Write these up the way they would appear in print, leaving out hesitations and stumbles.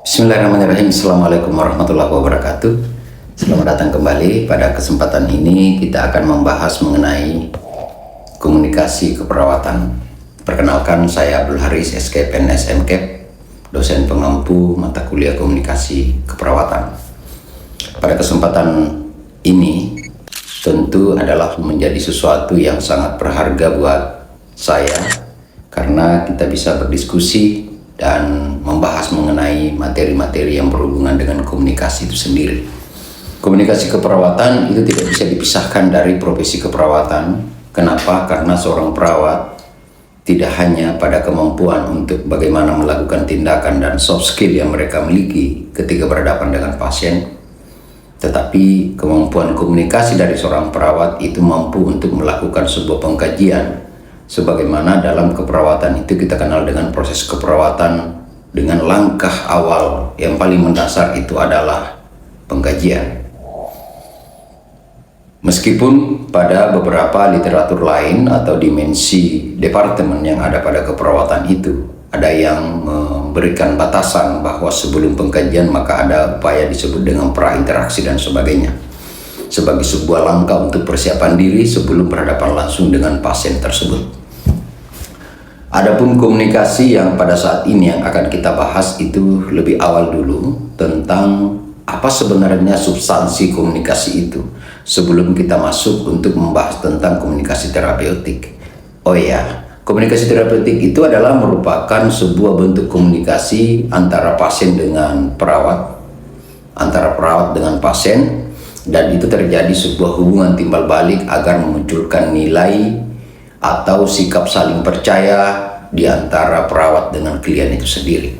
Bismillahirrahmanirrahim. Assalamualaikum warahmatullahi wabarakatuh. Selamat datang kembali. Pada kesempatan ini kita akan membahas mengenai komunikasi keperawatan. Perkenalkan, saya Abdul Haris, SKPNS MKEP, dosen pengampu mata kuliah komunikasi keperawatan. Pada kesempatan ini tentu adalah menjadi sesuatu yang sangat berharga buat saya karena kita bisa berdiskusi dan membahas mengenai materi-materi yang berhubungan dengan komunikasi itu sendiri. Komunikasi keperawatan itu tidak bisa dipisahkan dari profesi keperawatan. Kenapa? Karena seorang perawat tidak hanya pada kemampuan untuk bagaimana melakukan tindakan dan soft skill yang mereka miliki ketika berhadapan dengan pasien, tetapi kemampuan komunikasi dari seorang perawat itu mampu untuk melakukan sebuah pengkajian. Sebagaimana dalam keperawatan itu kita kenal dengan proses keperawatan dengan langkah awal yang paling mendasar itu adalah pengkajian. Meskipun pada beberapa literatur lain atau dimensi departemen yang ada pada keperawatan itu ada yang memberikan batasan bahwa sebelum pengkajian maka ada upaya disebut dengan prainteraksi dan sebagainya, sebagai sebuah langkah untuk persiapan diri sebelum berhadapan langsung dengan pasien tersebut. Adapun komunikasi yang pada saat ini yang akan kita bahas itu lebih awal dulu tentang apa sebenarnya substansi komunikasi itu sebelum kita masuk untuk membahas tentang komunikasi terapeutik. Oh ya, komunikasi terapeutik itu adalah merupakan sebuah bentuk komunikasi antara pasien dengan perawat, antara perawat dengan pasien, dan itu terjadi sebuah hubungan timbal balik agar memunculkan nilai atau sikap saling percaya di antara perawat dengan klien itu sendiri.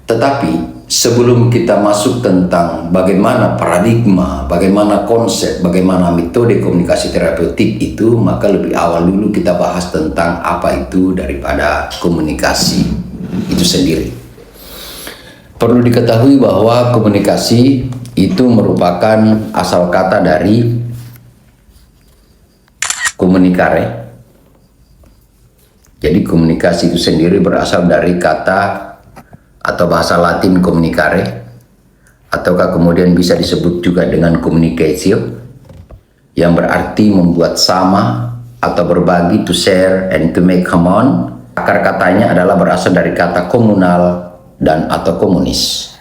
Tetapi sebelum kita masuk tentang bagaimana paradigma, bagaimana konsep, bagaimana metode komunikasi terapeutik itu, maka lebih awal dulu kita bahas tentang apa itu daripada komunikasi itu sendiri. Perlu diketahui bahwa komunikasi itu merupakan asal kata dari komunikare. Jadi komunikasi itu sendiri berasal dari kata atau bahasa Latin communicare, ataukah kemudian bisa disebut juga dengan communicatio, yang berarti membuat sama atau berbagi, to share and to make common. Akar katanya adalah berasal dari kata komunal dan atau komunis,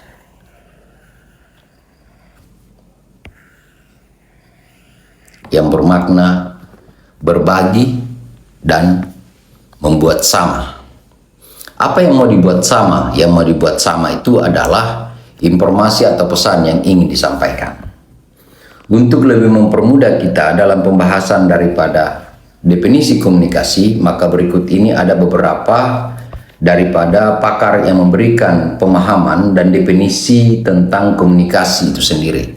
yang bermakna berbagi dan membuat sama. Apa yang mau dibuat sama? Yang mau dibuat sama itu adalah informasi atau pesan yang ingin disampaikan. Untuk lebih mempermudah kita dalam pembahasan daripada definisi komunikasi, maka berikut ini ada beberapa daripada pakar yang memberikan pemahaman dan definisi tentang komunikasi itu sendiri.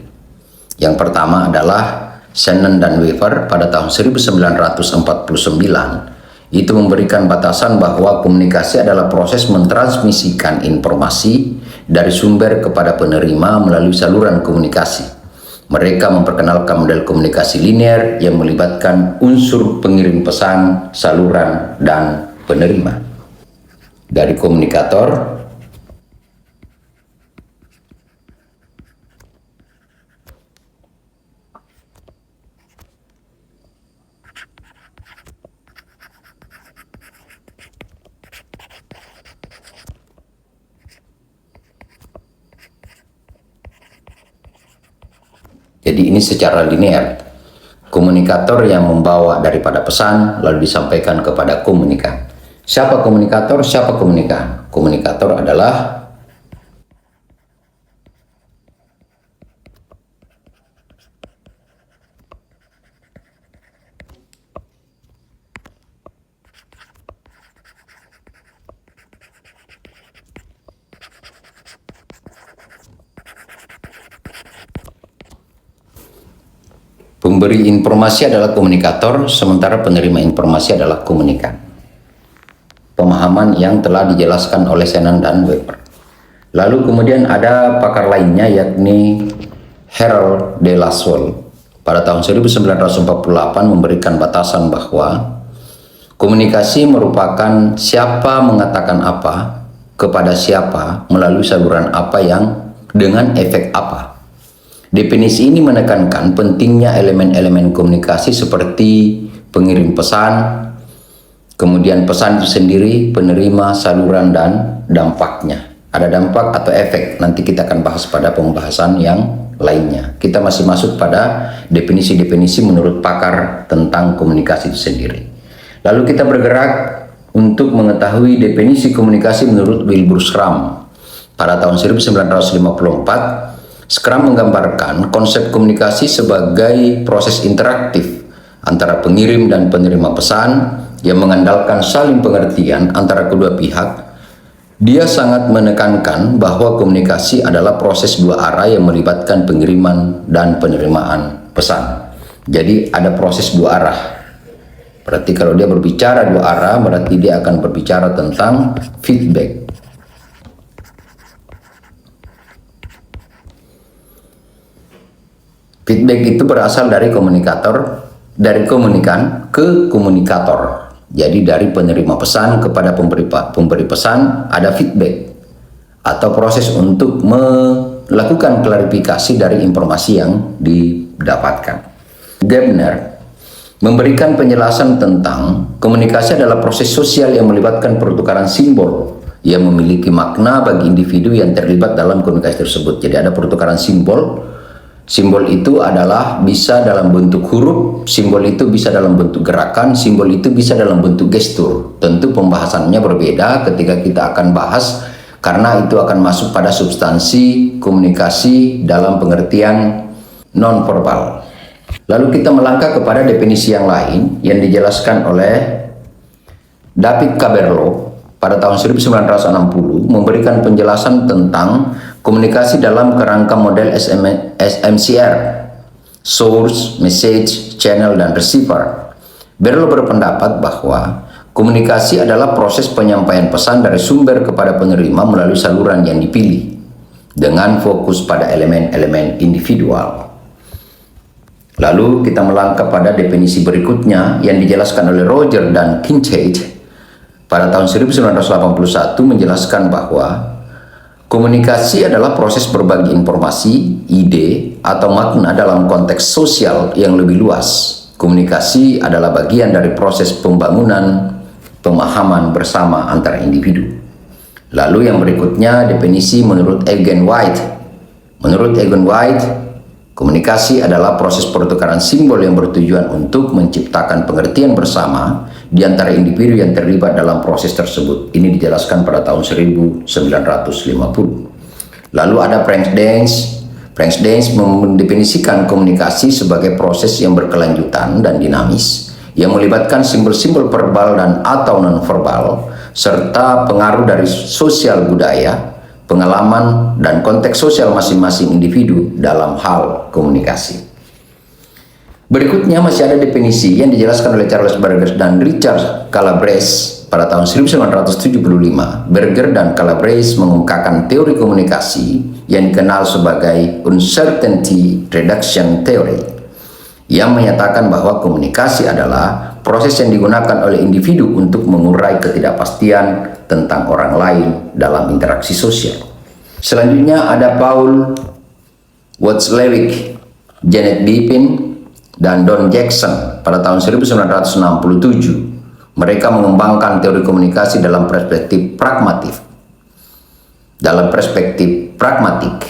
Yang pertama adalah Shannon dan Weaver pada tahun 1949. Itu memberikan batasan bahwa komunikasi adalah proses mentransmisikan informasi dari sumber kepada penerima melalui saluran komunikasi. Mereka memperkenalkan model komunikasi linear yang melibatkan unsur pengirim pesan, saluran, dan penerima. Dari komunikator, jadi ini secara linear. Komunikator yang membawa daripada pesan lalu disampaikan kepada komunikan. Siapa komunikator? Siapa komunikan? Komunikator adalah pemberi informasi adalah komunikator, sementara penerima informasi adalah komunikan. Pemahaman yang telah dijelaskan oleh Shannon dan Weaver. Lalu kemudian ada pakar lainnya yakni Harold de la Salle pada tahun 1948 memberikan batasan bahwa komunikasi merupakan siapa mengatakan apa, kepada siapa, melalui saluran apa yang dengan efek apa. Definisi ini menekankan pentingnya elemen-elemen komunikasi seperti pengirim pesan, kemudian pesan itu sendiri, penerima, saluran, dan dampaknya. Ada dampak atau efek, nanti kita akan bahas pada pembahasan yang lainnya. Kita masih masuk pada definisi-definisi menurut pakar tentang komunikasi itu sendiri. Lalu kita bergerak untuk mengetahui definisi komunikasi menurut Wilbur Schramm. Pada tahun 1954, Schramm menggambarkan konsep komunikasi sebagai proses interaktif antara pengirim dan penerima pesan yang mengandalkan saling pengertian antara kedua pihak. Dia sangat menekankan bahwa komunikasi adalah proses dua arah yang melibatkan pengiriman dan penerimaan pesan. Jadi ada proses dua arah. Berarti kalau dia berbicara dua arah, berarti dia akan berbicara tentang feedback. Feedback itu berasal dari komunikator, dari komunikan ke komunikator. Jadi dari penerima pesan kepada pemberi pesan ada feedback atau proses untuk melakukan klarifikasi dari informasi yang didapatkan. Gebner memberikan penjelasan tentang komunikasi adalah proses sosial yang melibatkan pertukaran simbol yang memiliki makna bagi individu yang terlibat dalam komunikasi tersebut. Jadi ada pertukaran simbol. Simbol itu adalah bisa dalam bentuk huruf, simbol itu bisa dalam bentuk gerakan, simbol itu bisa dalam bentuk gestur. Tentu pembahasannya berbeda ketika kita akan bahas, karena itu akan masuk pada substansi komunikasi dalam pengertian non-verbal. Lalu kita melangkah kepada definisi yang lain yang dijelaskan oleh David Caberlo pada tahun 1960, memberikan penjelasan tentang komunikasi dalam kerangka model SMCR, Source, Message, Channel, dan Receiver. Berlo berpendapat bahwa komunikasi adalah proses penyampaian pesan dari sumber kepada penerima melalui saluran yang dipilih, dengan fokus pada elemen-elemen individual. Lalu kita melangkah pada definisi berikutnya yang dijelaskan oleh Roger dan Kincaid pada tahun 1981, menjelaskan bahwa komunikasi adalah proses berbagi informasi, ide, atau makna dalam konteks sosial yang lebih luas. Komunikasi adalah bagian dari proses pembangunan pemahaman bersama antara individu. Lalu yang berikutnya definisi menurut Eugene White. Menurut Eugene White, komunikasi adalah proses pertukaran simbol yang bertujuan untuk menciptakan pengertian bersama di antara individu yang terlibat dalam proses tersebut. Ini dijelaskan pada tahun 1950. Lalu ada Frank Dance. Frank Dance mendefinisikan komunikasi sebagai proses yang berkelanjutan dan dinamis, yang melibatkan simbol-simbol verbal dan atau non-verbal, serta pengaruh dari sosial budaya, pengalaman, dan konteks sosial masing-masing individu dalam hal komunikasi. Berikutnya masih ada definisi yang dijelaskan oleh Charles Berger dan Richard Calabrese pada tahun 1975. Berger dan Calabrese mengungkapkan teori komunikasi yang dikenal sebagai Uncertainty Reduction Theory, yang menyatakan bahwa komunikasi adalah proses yang digunakan oleh individu untuk mengurai ketidakpastian tentang orang lain dalam interaksi sosial. Selanjutnya ada Paul Watzlawick, Janet Bipin, dan Don Jackson pada tahun 1967. Mereka mengembangkan teori komunikasi dalam perspektif pragmatik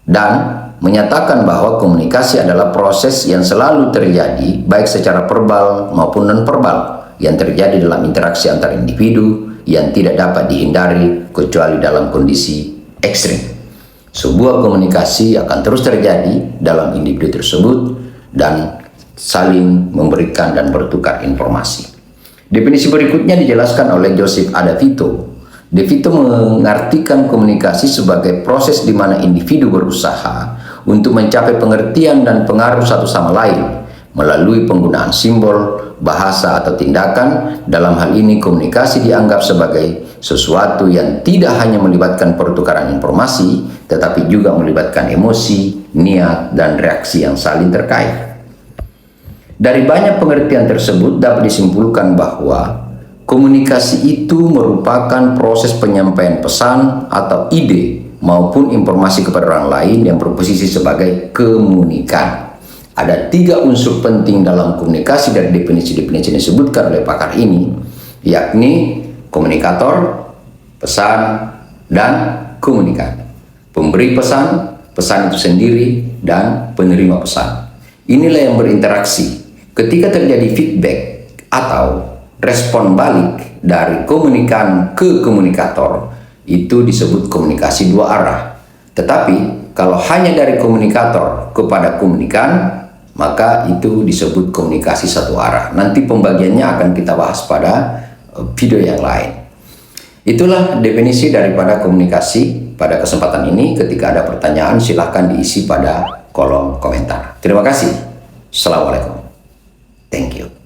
dan menyatakan bahwa komunikasi adalah proses yang selalu terjadi baik secara verbal maupun non-verbal yang terjadi dalam interaksi antar individu yang tidak dapat dihindari kecuali dalam kondisi ekstrim. Sebuah komunikasi akan terus terjadi dalam individu tersebut dan saling memberikan dan bertukar informasi. Definisi berikutnya dijelaskan oleh Joseph A. DeVito. DeVito mengartikan komunikasi sebagai proses di mana individu berusaha untuk mencapai pengertian dan pengaruh satu sama lain melalui penggunaan simbol, bahasa, atau tindakan. Dalam hal ini, komunikasi dianggap sebagai sesuatu yang tidak hanya melibatkan pertukaran informasi, tetapi juga melibatkan emosi, niat, dan reaksi yang saling terkait. Dari banyak pengertian tersebut dapat disimpulkan bahwa komunikasi itu merupakan proses penyampaian pesan atau ide maupun informasi kepada orang lain yang berposisi sebagai komunikan. Ada 3 unsur penting dalam komunikasi dari definisi-definisi yang disebutkan oleh pakar ini, yakni komunikator, pesan, dan komunikan. Pemberi pesan, pesan itu sendiri, dan penerima pesan. Inilah yang berinteraksi. Ketika terjadi feedback atau respon balik dari komunikan ke komunikator, itu disebut komunikasi 2 arah. Tetapi kalau hanya dari komunikator kepada komunikan, maka itu disebut komunikasi 1 arah. Nanti pembagiannya akan kita bahas pada video yang lain. Itulah definisi daripada komunikasi pada kesempatan ini. Ketika ada pertanyaan, silahkan diisi pada kolom komentar. Terima kasih. Assalamualaikum. Thank you.